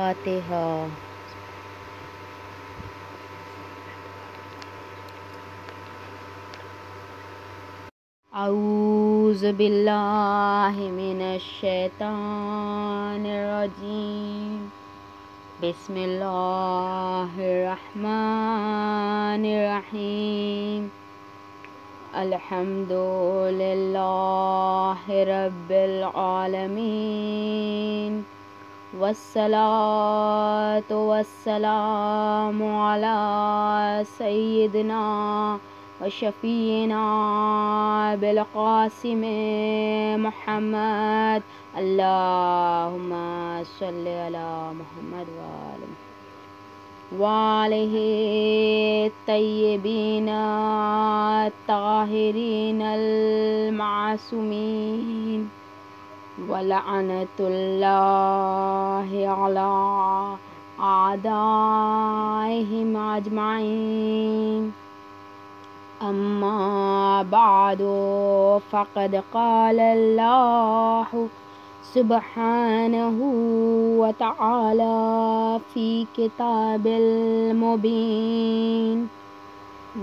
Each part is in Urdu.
فاتحہ۔ اعوذ باللہ من الشیطان الرجیم، بسم اللہ الرحمن الرحیم، الحمد للہ رب العالمین، والصلاة والسلام علی سیدنا وشفیعنا بالقاسم محمد، اللہم صلی علی محمد وآلہ الطیبین الطاہرین المعصومین، ولعنۃ اللہ علی اعدائہم اجمعین۔ اما بعد فقد قال اللہ سبحانہ وتعالی فی کتاب المبین،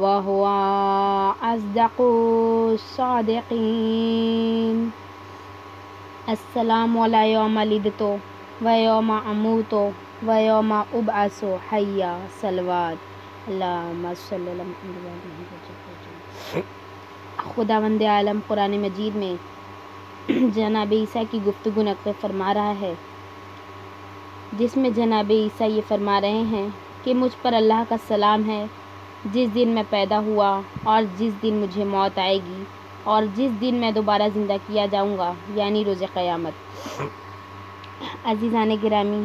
وہو اصدق الصادقین۔ السلام علی یوم ولدت و یوم اموت و یوم ابعث حیا، صلوات اللہم صلی علی محمد۔ خداوند عالم قرآن مجید میں جناب عیسیٰ کی گفتگو نقل فرما رہا ہے، جس میں جناب عیسیٰ یہ فرما رہے ہیں کہ مجھ پر اللہ کا سلام ہے جس دن میں پیدا ہوا اور جس دن مجھے موت آئے گی اور جس دن میں دوبارہ زندہ کیا جاؤں گا، یعنی روز قیامت۔ عزیزان گرامی،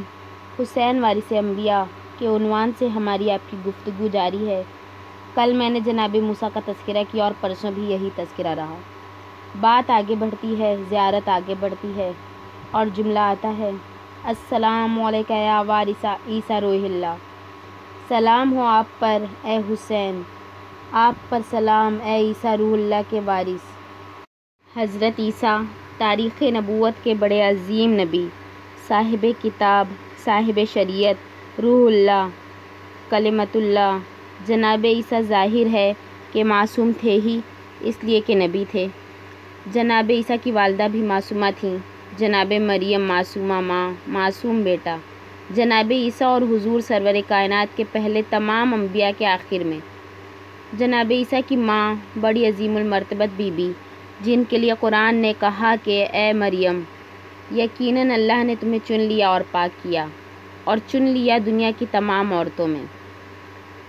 حسین وارث انبیاء کے عنوان سے ہماری آپ کی گفتگو جاری ہے۔ کل میں نے جناب موسیٰ کا تذکرہ کیا اور پرسوں بھی یہی تذکرہ رہا۔ بات آگے بڑھتی ہے، زیارت آگے بڑھتی ہے اور جملہ آتا ہے، السلام علیکہ یا وارث عیسیٰ روح اللہ، سلام ہو آپ پر اے حسین، آپ پر سلام اے عیسیٰ روح اللہ کے وارث۔ حضرت عیسیٰ تاریخ نبوت کے بڑے عظیم نبی، صاحب کتاب، صاحب شریعت، روح اللہ، کلمۃ اللہ۔ جناب عیسیٰ ظاہر ہے کہ معصوم تھے ہی، اس لیے کہ نبی تھے۔ جناب عیسیٰ کی والدہ بھی معصومہ تھیں، جناب مریم معصومہ ماں، معصوم بیٹا۔ جناب عیسیٰ اور حضور سرور کائنات کے پہلے تمام انبیاء کے آخر میں۔ جناب عیسیٰ کی ماں بڑی عظیم المرتبت بی بی، جن کے لیے قرآن نے کہا کہ اے مریم، یقیناً اللہ نے تمہیں چن لیا اور پاک کیا اور چن لیا دنیا کی تمام عورتوں میں۔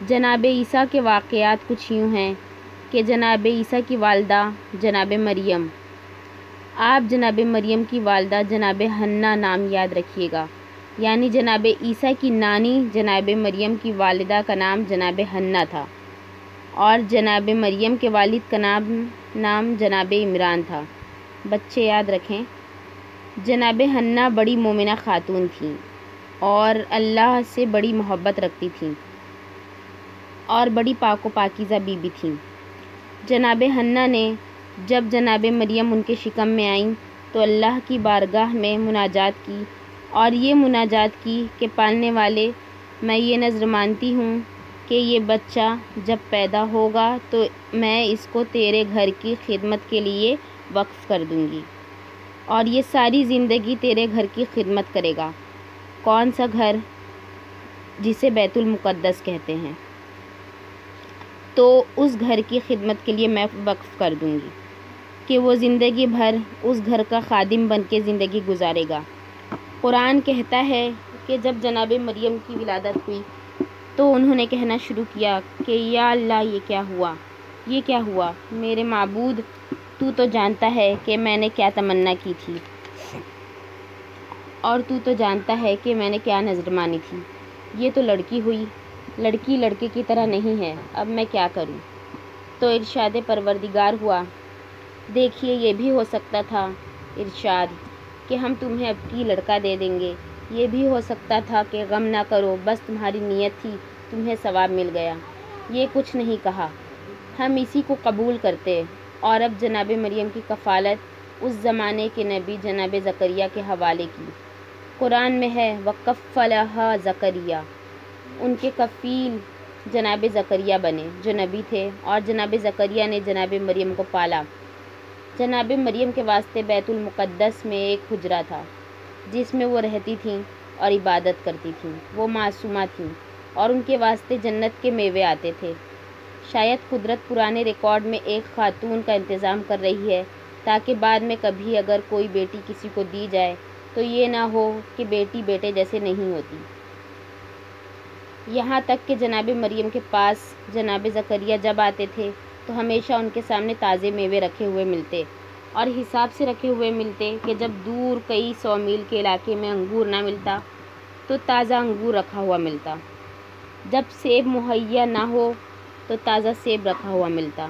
جناب عیسیٰ کے واقعات کچھ یوں ہیں کہ جناب عیسیٰ کی والدہ جناب مریم، آپ جناب مریم کی والدہ جناب حنہ نام یاد رکھیے گا، یعنی جناب عیسیٰ کی نانی جناب مریم کی والدہ کا نام جناب حنہ تھا اور جناب مریم کے والد کا نام جناب عمران تھا۔ بچے یاد رکھیں، جناب حنہ بڑی مومنہ خاتون تھیں اور اللہ سے بڑی محبت رکھتی تھیں اور بڑی پاک و پاکیزہ بی بی تھیں۔ جناب حنہ نے جب جناب مریم ان کے شکم میں آئیں تو اللہ کی بارگاہ میں مناجات کی اور یہ مناجات کی کہ پالنے والے، میں یہ نذر مانتی ہوں کہ یہ بچہ جب پیدا ہوگا تو میں اس کو تیرے گھر کی خدمت کے لیے وقف کر دوں گی اور یہ ساری زندگی تیرے گھر کی خدمت کرے گا۔ کون سا گھر؟ جسے بیت المقدس کہتے ہیں۔ تو اس گھر کی خدمت کے لیے میں وقف کر دوں گی کہ وہ زندگی بھر اس گھر کا خادم بن کے زندگی گزارے گا۔ قرآن کہتا ہے کہ جب جناب مریم کی ولادت ہوئی تو انہوں نے کہنا شروع کیا کہ یا اللہ، یہ کیا ہوا، یہ کیا ہوا؟ میرے معبود، تو تو جانتا ہے کہ میں نے کیا تمنا کی تھی اور تو تو جانتا ہے کہ میں نے کیا نذر مانی تھی۔ یہ تو لڑکی ہوئی، لڑکی لڑکے کی طرح نہیں ہے، اب میں کیا کروں؟ تو ارشاد پروردگار ہوا، دیکھیے یہ بھی ہو سکتا تھا ارشاد کہ ہم تمہیں اب کی لڑکا دے دیں گے، یہ بھی ہو سکتا تھا کہ غم نہ کرو، بس تمہاری نیت تھی، تمہیں ثواب مل گیا۔ یہ کچھ نہیں کہا، ہم اسی کو قبول کرتے اور اب جناب مریم کی کفالت اس زمانے کے نبی جناب زکریا کے حوالے کی قرآن میں ہے وَكَفَّلَهَا زکریا، ان کے کفیل جناب زکریا بنے جو نبی تھے، اور جناب زکریا نے جناب مریم کو پالا۔ جناب مریم کے واسطے بیت المقدس میں ایک حجرہ تھا جس میں وہ رہتی تھیں اور عبادت کرتی تھیں۔ وہ معصومہ تھیں اور ان کے واسطے جنت کے میوے آتے تھے۔ شاید قدرت پرانے ریکارڈ میں ایک خاتون کا انتظام کر رہی ہے تاکہ بعد میں کبھی اگر کوئی بیٹی کسی کو دی جائے تو یہ نہ ہو کہ بیٹی بیٹے جیسے نہیں ہوتی۔ یہاں تک کہ جناب مریم کے پاس جناب زکریا جب آتے تھے تو ہمیشہ ان کے سامنے تازے میوے رکھے ہوئے ملتے، اور حساب سے رکھے ہوئے ملتے کہ جب دور کئی 100 میل کے علاقے میں انگور نہ ملتا تو تازہ انگور رکھا ہوا ملتا، جب سیب مہیا نہ ہو تو تازہ سیب رکھا ہوا ملتا،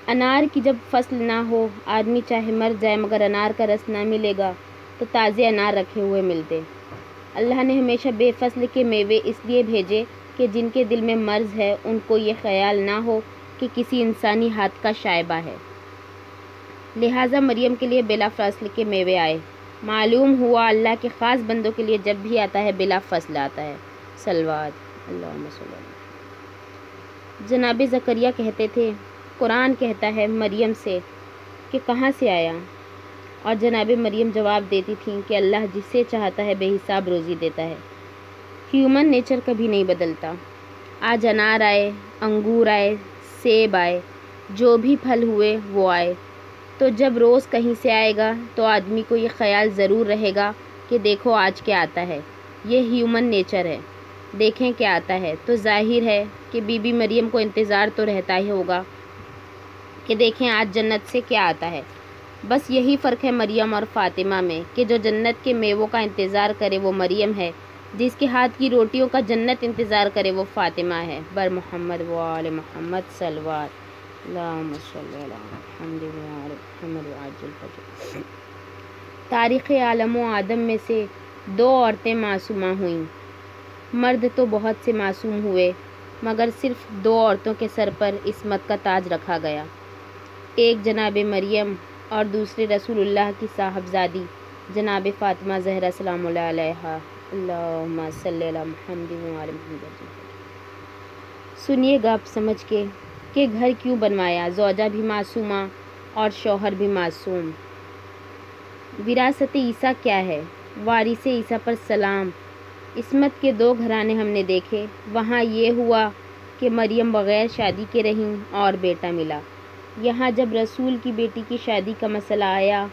انار کی جب فصل نہ ہو، آدمی چاہے مر جائے مگر انار کا رس نہ ملے گا تو تازے انار رکھے ہوئے ملتے۔ اللہ نے ہمیشہ بے فصل کے میوے اس لیے بھیجے کہ جن کے دل میں مرض ہے ان کو یہ خیال نہ ہو کہ کسی انسانی ہاتھ کا شائبہ ہے، لہٰذا مریم کے لیے بلا فصل کے میوے آئے۔ معلوم ہوا اللہ کے خاص بندوں کے لیے جب بھی آتا ہے بلا فصل آتا ہے۔ صلوات اللہم صلی اللہ۔ جناب زکریا کہتے تھے، قرآن کہتا ہے مریم سے کہ کہاں سے آیا، اور جناب مریم جواب دیتی تھیں کہ اللہ جسے چاہتا ہے بے حساب روزی دیتا ہے۔ ہیومن نیچر کبھی نہیں بدلتا۔ آج انار آئے، انگور آئے، سیب آئے، جو بھی پھل ہوئے وہ آئے، تو جب روز کہیں سے آئے گا تو آدمی کو یہ خیال ضرور رہے گا کہ دیکھو آج کیا آتا ہے۔ یہ ہیومن نیچر ہے، دیکھیں کیا آتا ہے۔ تو ظاہر ہے کہ بی بی مریم کو انتظار تو رہتا ہی ہوگا کہ دیکھیں آج جنت سے کیا آتا ہے۔ بس یہی فرق ہے مریم اور فاطمہ میں کہ جو جنت کے میووں کا انتظار کرے وہ مریم ہے، جس کے ہاتھ کی روٹیوں کا جنت انتظار کرے وہ فاطمہ ہے۔ بر محمد و آل محمد صلوات اللہم صلی علی محمد و آل محمد وعجل الفجر۔ تاریخ عالم و آدم میں سے 2 عورتیں معصومہ ہوئیں۔ مرد تو بہت سے معصوم ہوئے مگر صرف 2 عورتوں کے سر پر عصمت کا تاج رکھا گیا، ایک جناب مریم اور دوسرے رسول اللہ کی صاحبزادی جناب فاطمہ زہرا سلام اللہ علیہا۔ اللہم صلی علی محمد و آل محمد۔ سنیے گا آپ سمجھ کے کہ گھر کیوں بنوایا، زوجہ بھی معصومہ اور شوہر بھی معصوم۔ وراثت عیسیٰ کیا ہے؟ وارث عیسیٰ پر سلام۔ عصمت کے 2 گھرانے ہم نے دیکھے، وہاں یہ ہوا کہ مریم بغیر شادی کے رہیں اور بیٹا ملا۔ یہاں جب رسول کی بیٹی کی شادی کا مسئلہ آیا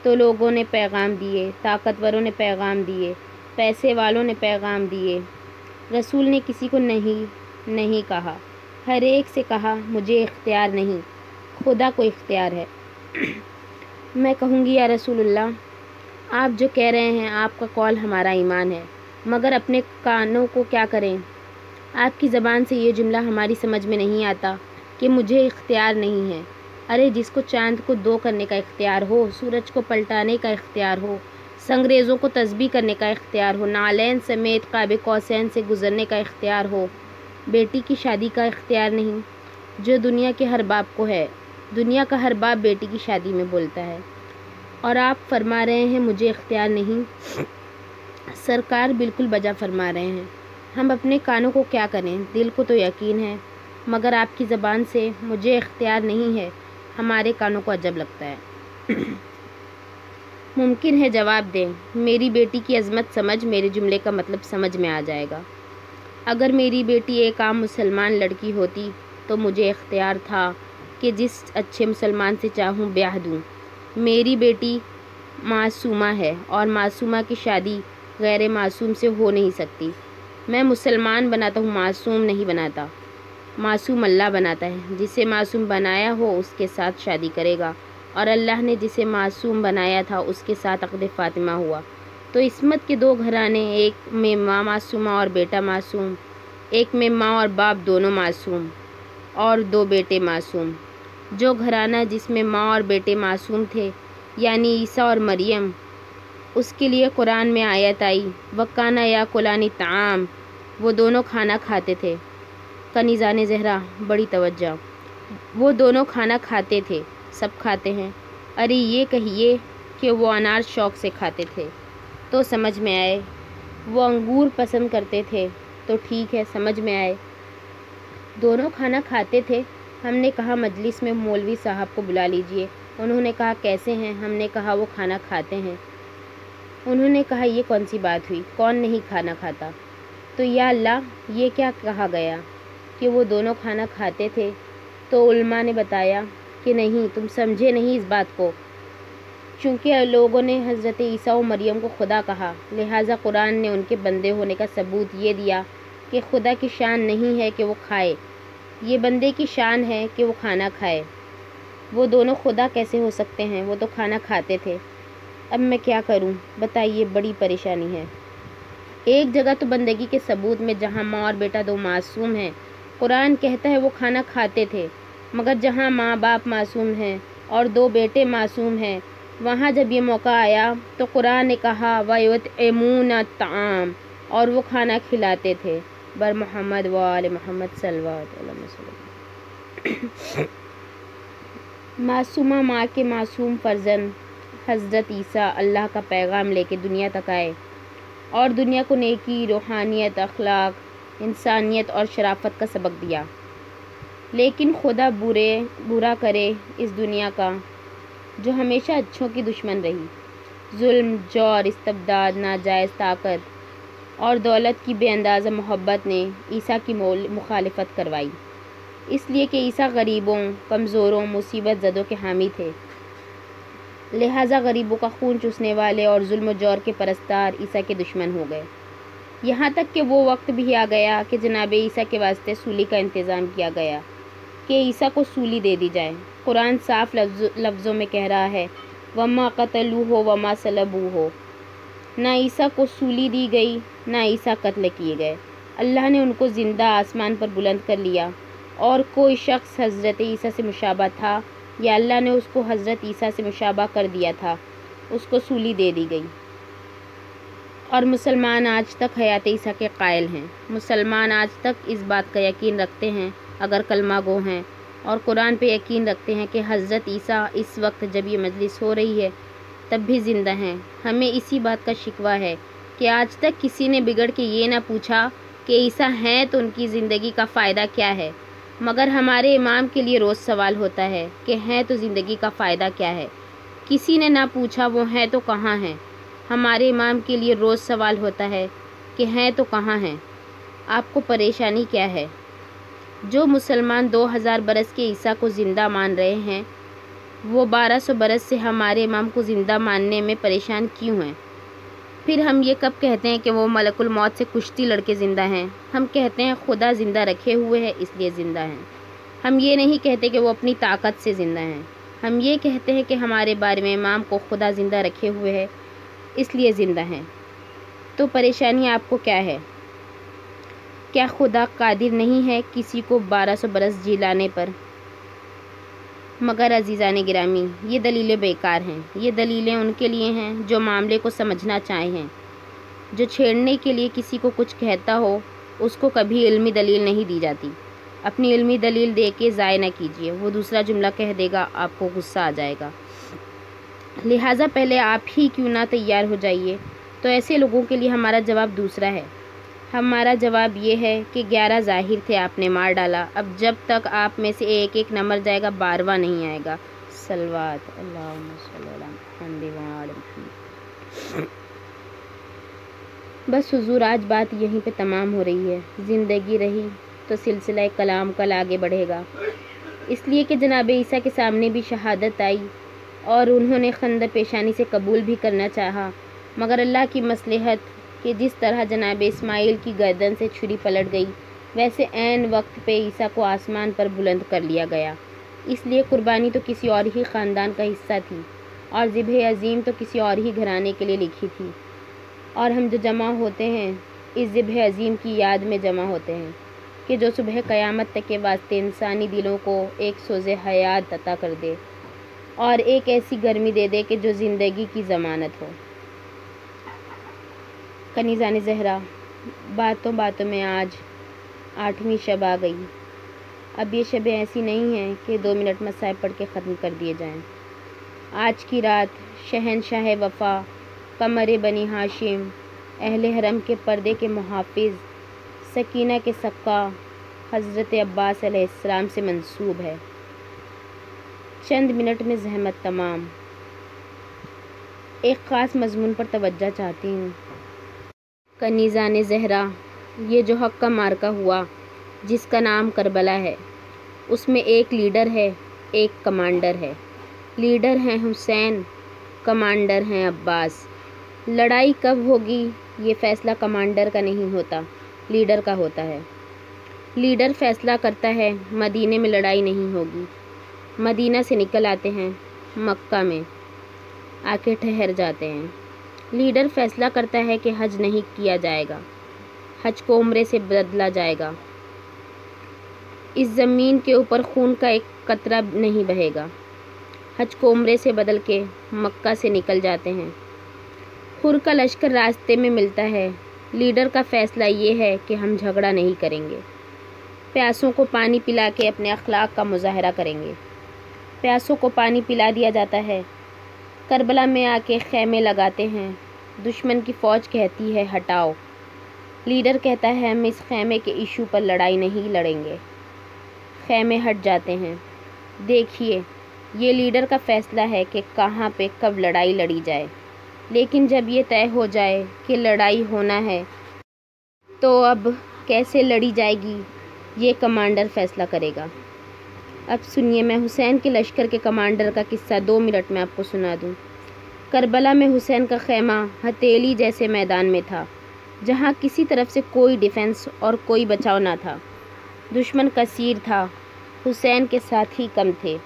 تو لوگوں نے پیغام دیے، طاقتوروں نے پیغام دیے، پیسے والوں نے پیغام دیے۔ رسول نے کسی کو نہیں کہا، ہر ایک سے کہا مجھے اختیار نہیں، خدا کو اختیار ہے۔ میں کہوں گی یا رسول اللہ، آپ جو کہہ رہے ہیں آپ کا قول ہمارا ایمان ہے، مگر اپنے کانوں کو کیا کریں؟ آپ کی زبان سے یہ جملہ ہماری سمجھ میں نہیں آتا کہ مجھے اختیار نہیں ہے۔ ارے جس کو چاند کو 2 کرنے کا اختیار ہو، سورج کو پلٹانے کا اختیار ہو، سنگریزوں کو تسبیح کرنے کا اختیار ہو، نالین سمیت قاب قوسین سے گزرنے کا اختیار ہو، بیٹی کی شادی کا اختیار نہیں، جو دنیا کے ہر باپ کو ہے۔ دنیا کا ہر باپ بیٹی کی شادی میں بولتا ہے، اور آپ فرما رہے ہیں مجھے اختیار نہیں۔ سرکار بالکل بجا فرما رہے ہیں، ہم اپنے کانوں کو کیا کریں؟ دل کو تو یقین ہے، مگر آپ کی زبان سے مجھے اختیار نہیں ہے ہمارے کانوں کو عجب لگتا ہے۔ ممکن ہے جواب دیں، میری بیٹی کی عظمت سمجھ، میرے جملے کا مطلب سمجھ میں آ جائے گا۔ اگر میری بیٹی ایک عام مسلمان لڑکی ہوتی تو مجھے اختیار تھا کہ جس اچھے مسلمان سے چاہوں بیاہ دوں۔ میری بیٹی معصومہ ہے اور معصومہ کی شادی غیر معصوم سے ہو نہیں سکتی۔ میں مسلمان بناتا ہوں، معصوم نہیں بناتا۔ معصوم اللہ بناتا ہے، جسے معصوم بنایا ہو اس کے ساتھ شادی کرے گا، اور اللہ نے جسے معصوم بنایا تھا اس کے ساتھ عقد فاطمہ ہوا۔ تو عصمت کے 2 گھرانے، ایک میں ماں معصومہ اور بیٹا معصوم، ایک میں ماں اور باپ دونوں معصوم اور 2 بیٹے معصوم۔ جو گھرانہ جس میں ماں اور بیٹے معصوم تھے یعنی عیسیٰ اور مریم، اس کے لیے قرآن میں آیت آئی وَكَانَ يَأْكُلَانِ الطَّعَامَ، وہ دونوں کھانا کھاتے تھے۔ کنیزان زہرا بڑی توجہ، وہ دونوں کھانا کھاتے تھے، سب کھاتے ہیں؟ ارے یہ کہیے کہ وہ انار شوق سے کھاتے تھے۔ تو سمجھ میں آئے۔ وہ انگور پسند کرتے تھے تو ٹھیک ہے، سمجھ میں آئے۔ دونوں کھانا کھاتے تھے۔ ہم نے کہا مجلس میں مولوی صاحب کو بلا لیجئے۔ انہوں نے کہا کیسے ہیں؟ ہم نے کہا وہ کھانا کھاتے ہیں۔ انہوں نے کہا یہ کون سی بات ہوئی، کون نہیں کھانا کھاتا؟ تو یا اللہ، یہ کیا کہا گیا کہ وہ دونوں کھانا کھاتے تھے؟ تو علماء نے بتایا کہ نہیں، تم سمجھے نہیں اس بات کو۔ چونکہ لوگوں نے حضرت عیسیٰ و مریم کو خدا کہا، لہٰذا قرآن نے ان کے بندے ہونے کا ثبوت یہ دیا کہ خدا کی شان نہیں ہے کہ وہ کھائے، یہ بندے کی شان ہے کہ وہ کھانا کھائے۔ وہ دونوں خدا کیسے ہو سکتے ہیں؟ وہ تو کھانا کھاتے تھے۔ اب میں کیا کروں بتائیے، بڑی پریشانی ہے۔ ایک جگہ تو بندگی کے ثبوت میں جہاں ماں اور بیٹا دو معصوم ہیں، قرآن کہتا ہے وہ کھانا کھاتے تھے، مگر جہاں ماں باپ معصوم ہیں اور دو بیٹے معصوم ہیں، وہاں جب یہ موقع آیا تو قرآن نے کہا وَيُطْعِمُونَ الطَّعَامَ، اور وہ کھانا کھلاتے تھے۔ بر محمد و آل محمد صلی اللہ علیہ وسلم۔ معصومہ ماں کے معصوم فرزند حضرت عیسیٰ اللہ کا پیغام لے کے دنیا تک آئے اور دنیا کو نیکی، روحانیت، اخلاق، انسانیت اور شرافت کا سبق دیا۔ لیکن خدا برا کرے اس دنیا کا جو ہمیشہ اچھوں کی دشمن رہی۔ ظلم، جور، استبداد، ناجائز طاقت اور دولت کی بے اندازہ محبت نے عیسیٰ کی مخالفت کروائی، اس لیے کہ عیسیٰ غریبوں، کمزوروں، مصیبت زدوں کے حامی تھے۔ لہٰذا غریبوں کا خون چوسنے والے اور ظلم و جور کے پرستار عیسیٰ کے دشمن ہو گئے۔ یہاں تک کہ وہ وقت بھی آ گیا کہ جناب عیسیٰ کے واسطے سولی کا انتظام کیا گیا کہ عیسیٰ کو سولی دے دی جائے۔ قرآن صاف لفظوں میں کہہ رہا ہے وَمَا قَتَلُوهُ وَمَا صَلَبُوهُ، نہ عیسیٰ کو سولی دی گئی، نہ عیسیٰ قتل کیے گئے۔ اللہ نے ان کو زندہ آسمان پر بلند کر لیا، اور کوئی شخص حضرت عیسیٰ سے مشابہ تھا یا اللہ نے اس کو حضرت عیسیٰ سے مشابہ کر دیا تھا، اس کو سولی دے دی گئی۔ اور مسلمان آج تک حیات عیسیٰ کے قائل ہیں۔ مسلمان آج تک اس بات کا یقین رکھتے ہیں، اگر کلمہ گو ہیں، اور قرآن پہ یقین رکھتے ہیں کہ حضرت عیسیٰ اس وقت جب یہ مجلس ہو رہی ہے تب بھی زندہ ہیں۔ ہمیں اسی بات کا شکوہ ہے کہ آج تک کسی نے بگڑ کے یہ نہ پوچھا کہ عیسیٰ ہیں تو ان کی زندگی کا فائدہ کیا ہے، مگر ہمارے امام کے لیے روز سوال ہوتا ہے کہ ہیں تو زندگی کا فائدہ کیا ہے۔ کسی نے نہ پوچھا وہ ہیں تو کہاں ہیں۔ ہمارے امام کے لیے روز سوال ہوتا ہے کہ ہیں تو کہاں ہیں۔ آپ کو پریشانی کیا ہے؟ جو مسلمان 2000 برس کے عیسیٰ کو زندہ مان رہے ہیں، وہ 1200 برس سے ہمارے امام کو زندہ ماننے میں پریشان کیوں ہیں؟ پھر ہم یہ کب کہتے ہیں کہ وہ ملک الموت سے کشتی لڑ کے زندہ ہیں؟ ہم کہتے ہیں خدا زندہ رکھے ہوئے ہے اس لیے زندہ ہیں۔ ہم یہ نہیں کہتے کہ وہ اپنی طاقت سے زندہ ہیں۔ ہم یہ کہتے ہیں کہ ہمارے بارے میں امام کو خدا زندہ رکھے ہوئے ہے اس لیے زندہ ہیں۔ تو پریشانی آپ کو کیا ہے؟ کیا خدا قادر نہیں ہے کسی کو 1200 برس جلانے پر؟ مگر عزیزان گرامی، یہ دلیلیں بیکار ہیں۔ یہ دلیلیں ان کے لیے ہیں جو معاملے کو سمجھنا چاہے ہیں۔ جو چھیڑنے کے لیے کسی کو کچھ کہتا ہو اس کو کبھی علمی دلیل نہیں دی جاتی۔ اپنی علمی دلیل دے کے ضائع نہ کیجیے، وہ دوسرا جملہ کہہ دے گا، آپ کو غصہ آ جائے گا۔ لہٰذا پہلے آپ ہی کیوں نہ تیار ہو جائیے۔ تو ایسے لوگوں کے لیے ہمارا جواب دوسرا ہے۔ ہمارا جواب یہ ہے کہ 11 ظاہر تھے، آپ نے مار ڈالا۔ اب جب تک آپ میں سے ایک ایک نہ مر جائے گا 12واں نہیں آئے گا۔ صلوات اللہم صلی علی محمد و آل محمد۔ بس حضور، آج بات یہیں پہ تمام ہو رہی ہے۔ زندگی رہی تو سلسلہ کلام کل آگے بڑھے گا، اس لیے کہ جناب عیسیٰ کے سامنے بھی شہادت آئی اور انہوں نے خنجر پیشانی سے قبول بھی کرنا چاہا، مگر اللہ کی مصلحت کہ جس طرح جناب اسماعیل کی گردن سے چھری پلٹ گئی، ویسے عین وقت پہ عیسیٰ کو آسمان پر بلند کر لیا گیا۔ اس لیے قربانی تو کسی اور ہی خاندان کا حصہ تھی، اور ذبح عظیم تو کسی اور ہی گھرانے کے لیے لکھی تھی، اور ہم جو جمع ہوتے ہیں اس ذبح عظیم کی یاد میں جمع ہوتے ہیں کہ جو صبح قیامت تک کے واسطے انسانی دلوں کو ایک سوز حیات عطا کر دے اور ایک ایسی گرمی دے دے کہ جو زندگی کی ضمانت ہو۔ کنیزان زہرا، باتوں باتوں میں آج 8ویں شب آ گئی۔ اب یہ شبیں ایسی نہیں ہیں کہ 2 منٹ مصائب پڑھ کے ختم کر دیے جائیں۔ آج کی رات شہنشاہ وفا قمر بنی ہاشم، اہل حرم کے پردے کے محافظ، سکینہ کے سقا حضرت عباس علیہ السلام سے منسوب ہے۔ چند منٹ میں زحمت تمام۔ ایک خاص مضمون پر توجہ چاہتی ہوں۔ کنیزان زہرا، یہ جو حق کا معرکہ ہوا جس کا نام کربلا ہے، اس میں ایک لیڈر ہے، ایک کمانڈر ہے۔ لیڈر ہیں حسین، کمانڈر ہیں عباس۔ لڑائی کب ہوگی یہ فیصلہ کمانڈر کا نہیں ہوتا، لیڈر کا ہوتا ہے۔ لیڈر فیصلہ کرتا ہے مدینے میں لڑائی نہیں ہوگی، مدینہ سے نکل آتے ہیں، مکہ میں آ کے ٹھہر جاتے ہیں۔ لیڈر فیصلہ کرتا ہے کہ حج نہیں کیا جائے گا، حج کو عمرے سے بدلا جائے گا، اس زمین کے اوپر خون کا ایک قطرہ نہیں بہے گا، حج کو عمرے سے بدل کے مکہ سے نکل جاتے ہیں۔ حر کا لشکر راستے میں ملتا ہے۔ لیڈر کا فیصلہ یہ ہے کہ ہم جھگڑا نہیں کریں گے، پیاسوں کو پانی پلا کے اپنے اخلاق کا مظاہرہ کریں گے۔ پیاسوں کو پانی پلا دیا جاتا ہے، کربلا میں آ کے خیمے لگاتے ہیں۔ دشمن کی فوج کہتی ہے ہٹاؤ، لیڈر کہتا ہے ہم اس خیمے کے ایشو پر لڑائی نہیں لڑیں گے۔ خیمے ہٹ جاتے ہیں۔ دیکھیے، یہ لیڈر کا فیصلہ ہے کہ کہاں پہ کب لڑائی لڑی جائے، لیکن جب یہ طے ہو جائے کہ لڑائی ہونا ہے تو اب کیسے لڑی جائے گی یہ کمانڈر فیصلہ کرے گا۔ اب سنیے، میں حسین کے لشکر کے کمانڈر کا قصہ 2 منٹ میں آپ کو سنا دوں۔ کربلا میں حسین کا خیمہ ہتھیلی جیسے میدان میں تھا، جہاں کسی طرف سے کوئی ڈیفنس اور کوئی بچاؤ نہ تھا۔ دشمن کثیر تھا، حسین کے ساتھی کم تھے۔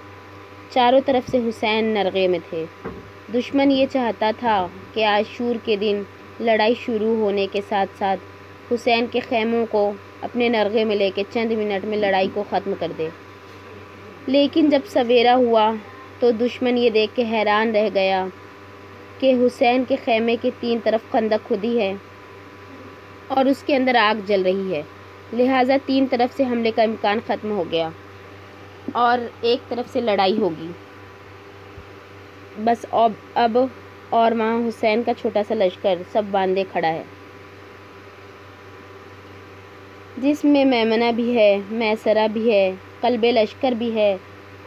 چاروں طرف سے حسین نرغے میں تھے۔ دشمن یہ چاہتا تھا کہ عاشور کے دن لڑائی شروع ہونے کے ساتھ ساتھ حسین کے خیموں کو اپنے نرغے میں لے کے چند منٹ میں لڑائی کو ختم کر دے، لیکن جب سویرا ہوا تو دشمن یہ دیکھ کے حیران رہ گیا کہ حسین کے خیمے کے 3 طرف خندق کھدی ہے اور اس کے اندر آگ جل رہی ہے، لہٰذا 3 طرف سے حملے کا امکان ختم ہو گیا اور ایک طرف سے لڑائی ہوگی۔ بس اب اور وہاں حسین کا چھوٹا سا لشکر سب باندھے کھڑا ہے، جس میں میمنہ بھی ہے، میسرہ بھی ہے، قلب لشکر بھی ہے،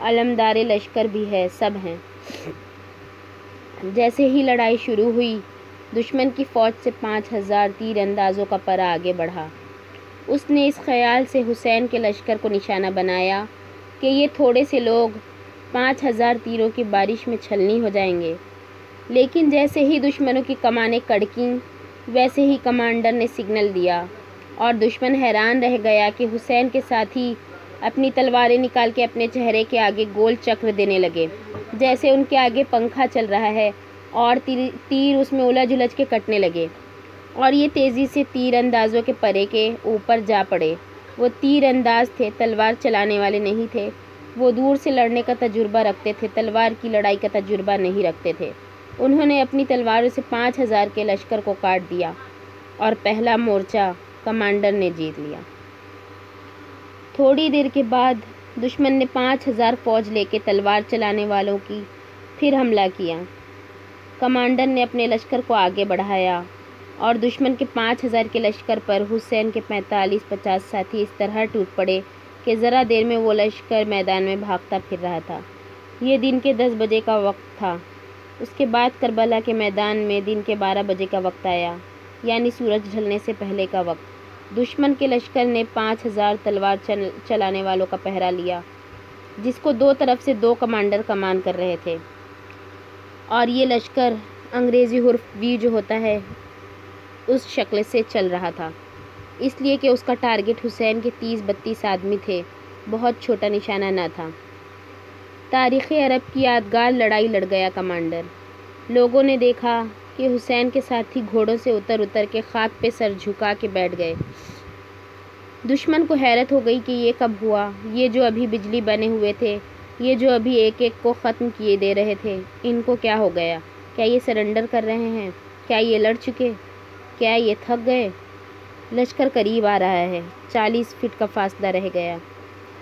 علمدار لشکر بھی ہے، سب ہیں۔ جیسے ہی لڑائی شروع ہوئی، دشمن کی فوج سے 5000 تیر اندازوں کا پرہ آگے بڑھا۔ اس نے اس خیال سے حسین کے لشکر کو نشانہ بنایا کہ یہ تھوڑے سے لوگ 5000 تیروں کی بارش میں چھلنی ہو جائیں گے، لیکن جیسے ہی دشمنوں کی کمانیں کڑکیں ویسے ہی کمانڈر نے سگنل دیا اور دشمن حیران رہ گیا کہ حسین کے ساتھی اپنی تلواریں نکال کے اپنے چہرے کے آگے گول چکر دینے لگے، جیسے ان کے آگے پنکھا چل رہا ہے، اور تیر اس میں الجھ الجھ کے کٹنے لگے، اور یہ تیزی سے تیر اندازوں کے پرے کے اوپر جا پڑے۔ وہ تیر انداز تھے، تلوار چلانے والے نہیں تھے۔ وہ دور سے لڑنے کا تجربہ رکھتے تھے، تلوار کی لڑائی کا تجربہ نہیں رکھتے تھے۔ انہوں نے اپنی تلواروں سے 5000 کے لشکر کو کاٹ دیا اور پہلا مورچہ کمانڈر نے جیت لیا۔ تھوڑی دیر کے بعد دشمن نے 5000 فوج لے کے تلوار چلانے والوں کی پھر حملہ کیا۔ کمانڈر نے اپنے لشکر کو آگے بڑھایا اور دشمن کے 5000 کے لشکر پر حسین کے 45-50 ساتھی اس طرح ٹوٹ پڑے کہ ذرا دیر میں وہ لشکر میدان میں بھاگتا پھر رہا تھا۔ یہ دن کے 10 بجے کا وقت تھا۔ اس کے بعد کربلا کے میدان میں دن کے 12 بجے کا وقت آیا، یعنی سورج ڈھلنے سے پہلے کا وقت۔ دشمن کے لشکر نے 5000 تلوار چلانے والوں کا پہرا لیا، جس کو 2 طرف سے 2 کمانڈر کمان کر رہے تھے، اور یہ لشکر انگریزی حرف وی جو ہوتا ہے اس شکل سے چل رہا تھا، اس لیے کہ اس کا ٹارگٹ حسین کے 30-32 آدمی تھے، بہت چھوٹا نشانہ نہ تھا۔ تاریخ عرب کی یادگار لڑائی لڑ گیا کمانڈر۔ لوگوں نے دیکھا کہ حسین کے ساتھی گھوڑوں سے اتر کے خاک پہ سر جھکا کے بیٹھ گئے۔ دشمن کو حیرت ہو گئی کہ یہ کب ہوا، یہ جو ابھی بجلی بنے ہوئے تھے، یہ جو ابھی ایک ایک کو ختم کیے دے رہے تھے، ان کو کیا ہو گیا؟ کیا یہ سرنڈر کر رہے ہیں؟ کیا یہ لڑ چکے؟ کیا یہ تھک گئے؟ لشکر قریب آ رہا ہے، 40 فٹ کا فاصلہ رہ گیا۔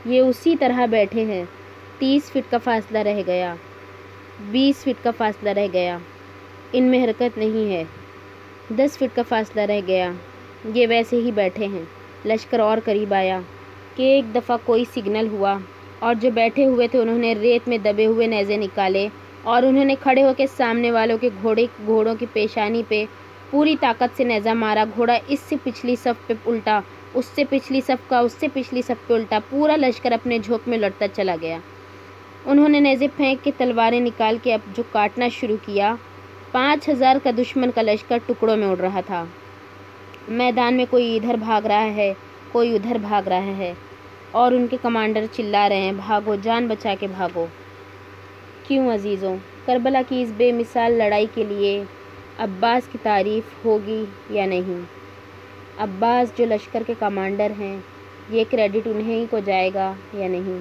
یہ اسی طرح بیٹھے ہیں، 30 فٹ کا فاصلہ رہ گیا، 20 فٹ کا فاصلہ رہ گیا۔ ان میں حرکت نہیں ہے۔ 10 فٹ کا فاصلہ رہ گیا، یہ ویسے ہی بیٹھے ہیں۔ لشکر اور قریب آیا کہ ایک دفعہ کوئی سگنل ہوا اور جو بیٹھے ہوئے تھے انہوں نے ریت میں دبے ہوئے نیزے نکالے اور انہوں نے کھڑے ہو کے سامنے والوں کے گھوڑوں کی پیشانی پہ پوری طاقت سے نیزہ مارا۔ گھوڑا اس سے پچھلی صف پہ الٹا، اس سے پچھلی صف کا، اس سے پچھلی صف پہ الٹا، پورا لشکر اپنے جھونک میں لڑتا چلا گیا۔ انہوں نے نیزے پھینک کے تلواریں نکال کے اب جو کاٹنا شروع کیا۔ 5000 کا دشمن کا لشکر ٹکڑوں میں اڑ رہا تھا۔ میدان میں کوئی ادھر بھاگ رہا ہے، کوئی ادھر بھاگ رہا ہے اور ان کے کمانڈر چلا رہے ہیں، بھاگو، جان بچا کے بھاگو۔ کیوں عزیزوں، کربلا کی اس بے مثال لڑائی کے لیے عباس کی تعریف ہوگی یا نہیں؟ عباس جو لشکر کے کمانڈر ہیں، یہ کریڈٹ انہیں کو جائے گا یا نہیں؟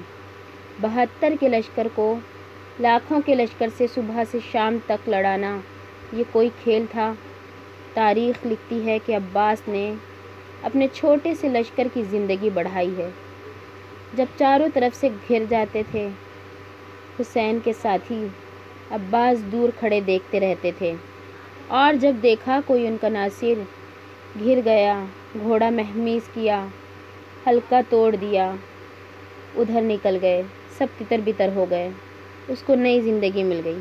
72 کے لشکر کو لاکھوں کے لشکر سے صبح سے شام تک لڑانا یہ کوئی کھیل تھا؟ تاریخ لکھتی ہے کہ عباس نے اپنے چھوٹے سے لشکر کی زندگی بڑھائی ہے۔ جب چاروں طرف سے گھر جاتے تھے، حسین کے ساتھی عباس دور کھڑے دیکھتے رہتے تھے اور جب دیکھا کوئی ان کا ناصر گھر گیا، گھوڑا مہمیز کیا، حلقہ توڑ دیا، ادھر نکل گئے، سب تتر بتر ہو گئے، اس کو نئی زندگی مل گئی،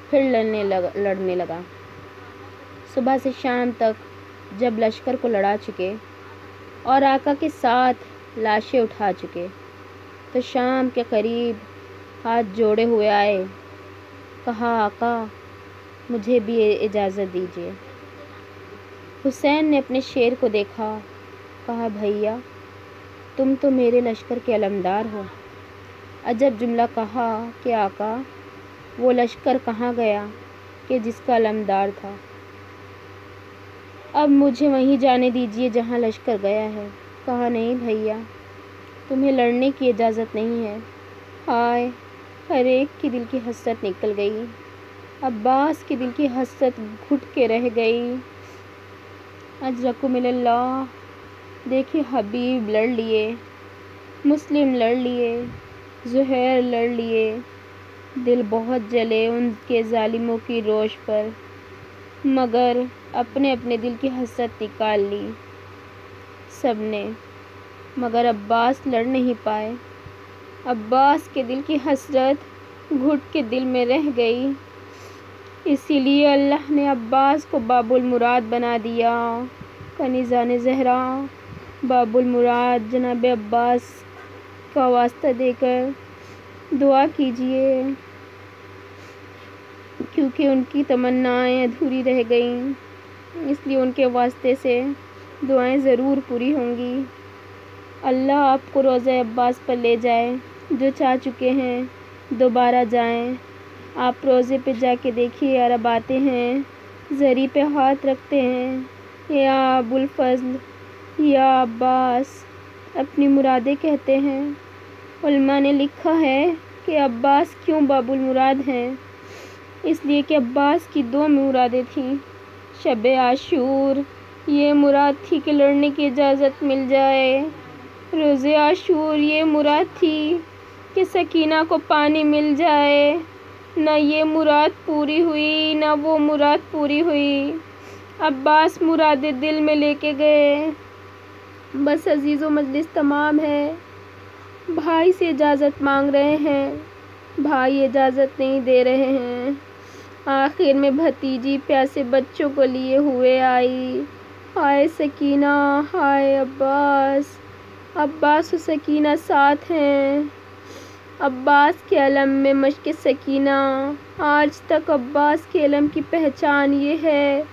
پھر لڑنے لگا۔ صبح سے شام تک جب لشکر کو لڑا چکے اور آقا کے ساتھ لاشیں اٹھا چکے تو شام کے قریب ہاتھ جوڑے ہوئے آئے، کہا آقا مجھے بھی اجازت دیجیے۔ حسین نے اپنے شیر کو دیکھا، کہا بھیا تم تو میرے لشکر کے علمدار ہو۔ عجب جملہ کہا کہ آقا وہ لشکر کہاں گیا کہ جس کا علمدار تھا؟ اب مجھے وہیں جانے دیجیے جہاں لشکر گیا ہے۔ کہا نہیں بھیا، تمہیں لڑنے کی اجازت نہیں ہے۔ ہائے، ہر ایک کی دل کی حسرت نکل گئی، عباس کے دل کی حسرت گھٹ کے رہ گئی۔ اجرکم اللہ، دیکھے حبیب لڑ لیے، مسلم لڑ لیے، زہیر لڑ لیے، دل بہت جلے ان کے ظالموں کی روش پر، مگر اپنے اپنے دل کی حسرت نکال لی سب نے، مگر عباس لڑ نہیں پائے۔ عباس کے دل کی حسرت گھٹ کے دل میں رہ گئی، اسی لیے اللہ نے عباس کو باب المراد بنا دیا۔ کنیزان زہرا، باب المراد جناب عباس کا واسطہ دے کر دعا کیجیے، کیونکہ ان کی تمنائیں ادھوری رہ گئیں، اس لیے ان کے واسطے سے دعائیں ضرور پوری ہوں گی۔ اللہ آپ کو روضہ عباس پر لے جائے، جو چاہ چکے ہیں دوبارہ جائیں۔ آپ روضے پہ جا کے دیکھیے، عرب آتے ہیں، زری پہ ہاتھ رکھتے ہیں، یا ابو الفضل، یا عباس، اپنی مرادیں کہتے ہیں۔ علماء نے لکھا ہے کہ عباس کیوں باب المراد ہیں، اس لیے کہ عباس کی 2 مرادیں تھیں۔ شب عاشور یہ مراد تھی کہ لڑنے کی اجازت مل جائے، روز عاشور یہ مراد تھی کہ سکینہ کو پانی مل جائے۔ نہ یہ مراد پوری ہوئی، نہ وہ مراد پوری ہوئی۔ عباس مراد دل میں لے کے گئے۔ بس عزیزو، مجلس تمام ہے، بھائی سے اجازت مانگ رہے ہیں، بھائی اجازت نہیں دے رہے ہیں۔ آخر میں بھتیجی پیاسے بچوں کو لیے ہوئے آئی۔ ہائے سکینہ، ہائے عباس، عباس و سکینہ ساتھ ہیں۔ عباس کے علم میں مشق سکینہ، آج تک عباس کے علم کی پہچان یہ ہے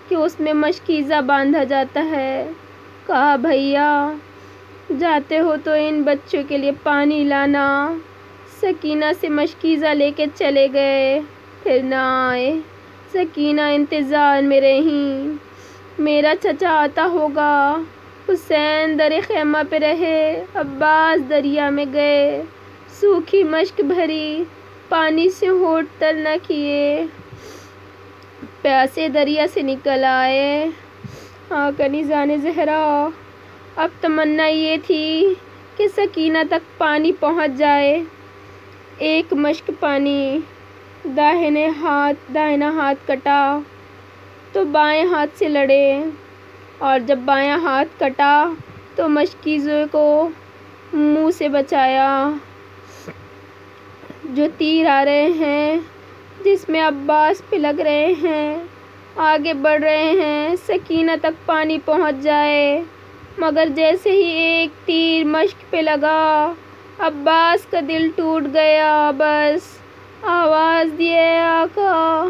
کہ اس میں مشکیزہ باندھا جاتا ہے۔ کہا بھیا جاتے ہو تو ان بچوں کے لیے پانی لانا۔ سکینہ سے مشکیزہ لے کے چلے گئے، پھر نہ آئے۔ سکینہ انتظار میں رہیں، میرا چچا آتا ہوگا۔ حسین در خیمہ پہ رہے، عباس دریا میں گئے، سوکھی مشک بھری، پانی سے ہونٹ تر نہ کیے، پیاسے دریا سے نکل آئے۔ ہاں کنیزان زہرا، اب تمنا یہ تھی کہ سکینہ تک پانی پہنچ جائے، ایک مشک پانی داہنا ہاتھ کٹا تو بائیں ہاتھ سے لڑے، اور جب بایاں ہاتھ کٹا تو مشکیزوں کو منہ سے بچایا۔ جو تیر آ رہے ہیں، جس میں عباس پہ لگ رہے ہیں، آگے بڑھ رہے ہیں، سکینہ تک پانی پہنچ جائے، مگر جیسے ہی ایک تیر مشک پہ لگا، عباس کا دل ٹوٹ گیا۔ بس آواز دیے آقا،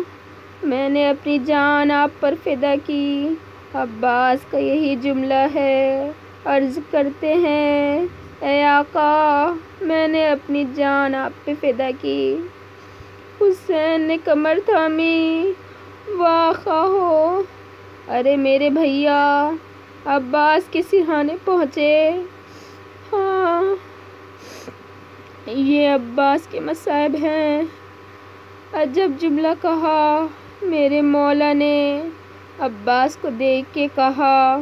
میں نے اپنی جان آپ پر فدا کی۔ عباس کا یہی جملہ ہے، عرض کرتے ہیں اے آقا، میں نے اپنی جان آپ پہ فدا کی۔ حسین نے کمر تھامی، واہ خواہو، ارے میرے بھیا، عباس کے سرہانے پہنچے۔ ہاں، یہ عباس کے مصائب ہیں۔ عجب جملہ کہا۔ میرے مولا نے عباس کو دیکھ کے کہا،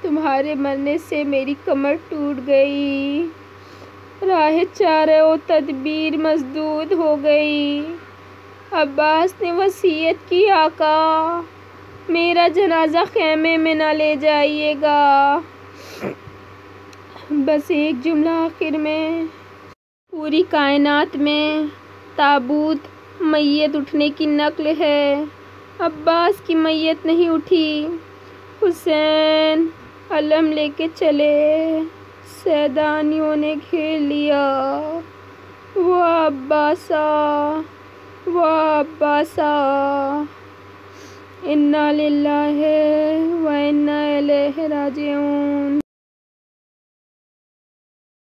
تمہارے مرنے سے میری کمر ٹوٹ گئی، راہ چارہ و تدبیر مسدود ہو گئی۔ عباس نے وصیت کی آقا، میرا جنازہ خیمے میں نہ لے جائیے گا۔ بس ایک جملہ آخر میں، پوری کائنات میں تابوت میت اٹھنے کی نقل ہے، عباس کی میت نہیں اٹھی۔ حسین علم لے کے چلے، سیدانیوں نے گھیر لیا، واہ عباسا، واہ عباسا، انا للہ و انا الیہ راجعون۔